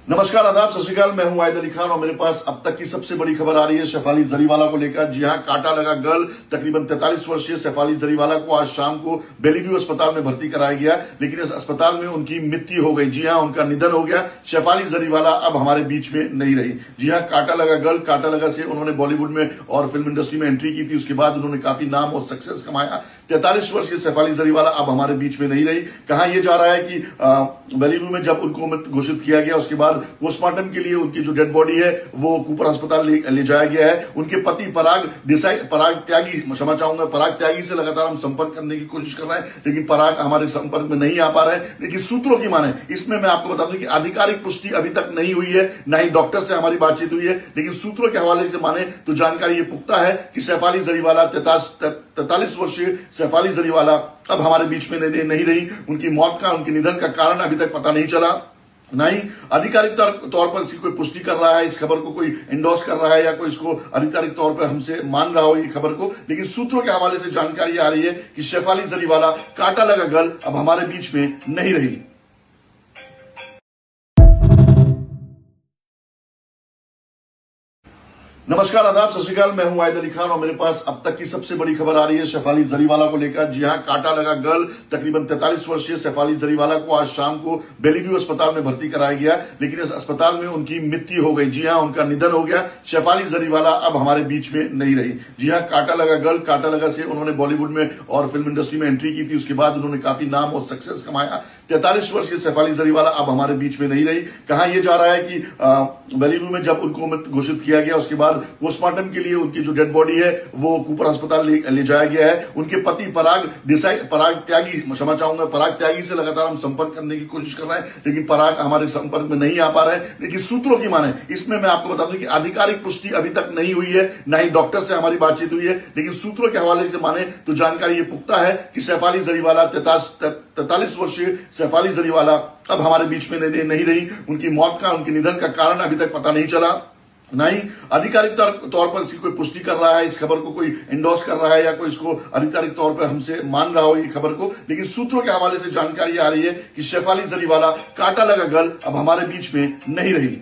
नमस्कार, आदाब, सत श्री अकाल। मैं हूं वाहिद अली खान और मेरे पास अब तक की सबसे बड़ी खबर आ रही है शेफाली जरीवाला को लेकर। जी हां, कांटा लगा गर्ल तकरीबन 43 वर्षीय शेफाली जरीवाला को आज शाम को बेलीव्यू अस्पताल में भर्ती कराया गया, लेकिन इस अस्पताल में उनकी मृत्यु हो गई। जी हां, उनका निधन हो गया। शेफाली जरीवाला अब हमारे बीच में नहीं रही। जी हां, कांटा लगा गर्ल, कांटा लगा से उन्होंने बॉलीवुड में और फिल्म इंडस्ट्री में एंट्री की थी। उसके बाद उन्होंने काफी नाम और सक्सेस कमाया। 43 वर्ष की शेफाली जरीवाला अब हमारे बीच में नहीं रही। कहा यह जा रहा है कि बेलीव्यू में जब उनको मृत घोषित किया गया, उसके बाद पोस्टमार्टम के लिए उनकी जो डेड बॉडी है वो कूपर अस्पताल ले जाया गया है। उनके पति पराग त्यागी से लगातार हम संपर्क करने की कोशिश कर रहे हैं, लेकिन पराग हमारे संपर्क में नहीं आ पा रहे हैं। लेकिन सूत्रों की माने, इसमें मैं आपको बता दूं कि आधिकारिक पुष्टि अभी तक नहीं हुई है, ना ही डॉक्टर से हमारी बातचीत हुई है, लेकिन सूत्रों के हवाले से माने तो जानकारी ये पुख्ता है कि शेफाली जरीवाला 43 वर्षीय शेफाली जरीवाला अब हमारे बीच में नहीं रही। उनकी मौत का, उनके निधन का कारण अभी तक पता नहीं चला। ना ही आधिकारिक तौर पर इसकी कोई पुष्टि कर रहा है, इस खबर को कोई एंडोर्स कर रहा है या कोई इसको आधिकारिक तौर पर हमसे मान रहा हो ये खबर को, लेकिन सूत्रों के हवाले से जानकारी आ रही है कि शेफाली जरीवाला कांटा लगा गर्ल अब हमारे बीच में नहीं रही। नमस्कार, आदाब, सत श्री अकाल। मैं हूं वाहिद अली खान और मेरे पास अब तक की सबसे बड़ी खबर आ रही है शेफाली जरीवाला को लेकर। जी हां, कांटा लगा गर्ल तकरीबन 43 वर्षीय शेफाली जरीवाला को आज शाम को बेलीव्यू अस्पताल में भर्ती कराया गया, लेकिन इस अस्पताल में उनकी मृत्यु हो गई। जी हां, उनका निधन हो गया। शेफाली जरीवाला अब हमारे बीच में नहीं रही। जी हां, कांटा लगा गर्ल, कांटा लगा से उन्होंने बॉलीवुड में और फिल्म इंडस्ट्री में एंट्री की थी। उसके बाद उन्होंने काफी नाम और सक्सेस कमाया। 43 वर्ष की शेफाली जरीवाला अब हमारे बीच में नहीं रही। कहा यह जा रहा है कि बेलीव्यू में जब उनको मृत घोषित किया गया, उसके बाद पोस्टमार्टम के लिए उनकी जो डेड बॉडी है वो कूपर अस्पताल ले जाया गया है। उनके पति पराग त्यागी से लगातार हम संपर्क करने की कोशिश कर रहे हैं, लेकिन पराग हमारे संपर्क में नहीं आ पा रहे हैं। लेकिन सूत्रों की माने, इसमें मैं आपको बता दूं कि आधिकारिक पुष्टि अभी तक नहीं हुई है, ना ही डॉक्टर से हमारी बातचीत हुई है, लेकिन सूत्रों के हवाले से माने तो जानकारी ये पुख्ता है कि शेफाली जरीवाला 43 वर्षीय शेफाली जरीवाला अब हमारे बीच में नहीं रही। उनकी मौत का, उनके निधन का कारण अभी तक पता नहीं चला। ना ही आधिकारिक तौर पर इसकी कोई पुष्टि कर रहा है, इस खबर को कोई एंडोर्स कर रहा है या कोई इसको आधिकारिक तौर पर हमसे मान रहा हो ये खबर को, लेकिन सूत्रों के हवाले से जानकारी आ रही है कि शेफाली जरीवाला कांटा लगा गर्ल अब हमारे बीच में नहीं रही।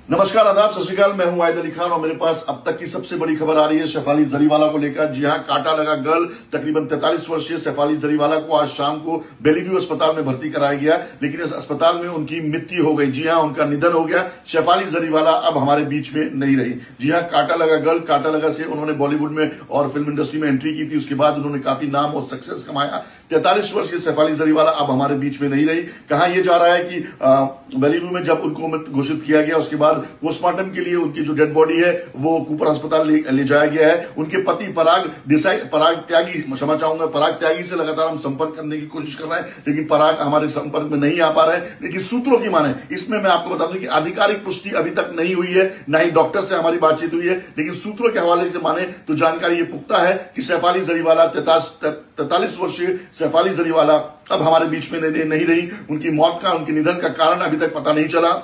नमस्कार, आदाब, सत श्री अकाल। मैं हूं वाहिद अली खान और मेरे पास अब तक की सबसे बड़ी खबर आ रही है शेफाली जरीवाला को लेकर। जी हां, कांटा लगा गर्ल तकरीबन 43 वर्षीय शेफाली जरीवाला को आज शाम को बेलीव्यू अस्पताल में भर्ती कराया गया, लेकिन इस अस्पताल में उनकी मृत्यु हो गई। जी हां, उनका निधन हो गया। शेफाली जरीवाला अब हमारे बीच में नहीं रही। जी हां, कांटा लगा गर्ल, कांटा लगा से उन्होंने बॉलीवुड में और फिल्म इंडस्ट्री में एंट्री की थी। उसके बाद उन्होंने काफी नाम और सक्सेस कमाया। 43 वर्ष की शेफाली जरीवाला अब हमारे बीच में नहीं रही। कहा यह जा रहा है कि बेलीव्यू में जब उनको मृत घोषित किया गया, उसके बाद पोस्टमार्टम के लिए उनकी जो डेड बॉडी है वो कूपर अस्पताल ले जाया गया है। उनके पति पराग त्यागी से लगातार हम संपर्क करने की कोशिश कर रहे हैं, लेकिन पराग हमारे संपर्क में नहीं आ पा रहे हैं। लेकिन सूत्रों की माने, इसमें मैं आपको बता दूं कि आधिकारिक पुष्टि अभी तक नहीं हुई है, ना ही डॉक्टर से हमारी बातचीत हुई है, लेकिन सूत्रों के हवाले से माने तो जानकारी ये पुख्ता है कि शेफाली जरीवाला 43 वर्षीय शेफाली जरीवाला अब हमारे बीच में नहीं रही। उनकी मौत का, उनके निधन का कारण अभी तक पता नहीं चला।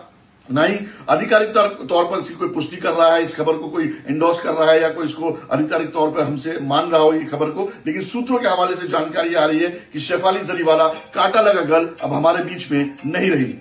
ना ही आधिकारिक तौर पर इसकी कोई पुष्टि कर रहा है, इस खबर को कोई एंडोर्स कर रहा है या कोई इसको आधिकारिक तौर पर हमसे मान रहा हो ये खबर को, लेकिन सूत्रों के हवाले से जानकारी आ रही है कि शेफाली जरीवाला कांटा लगा गर्ल अब हमारे बीच में नहीं रही।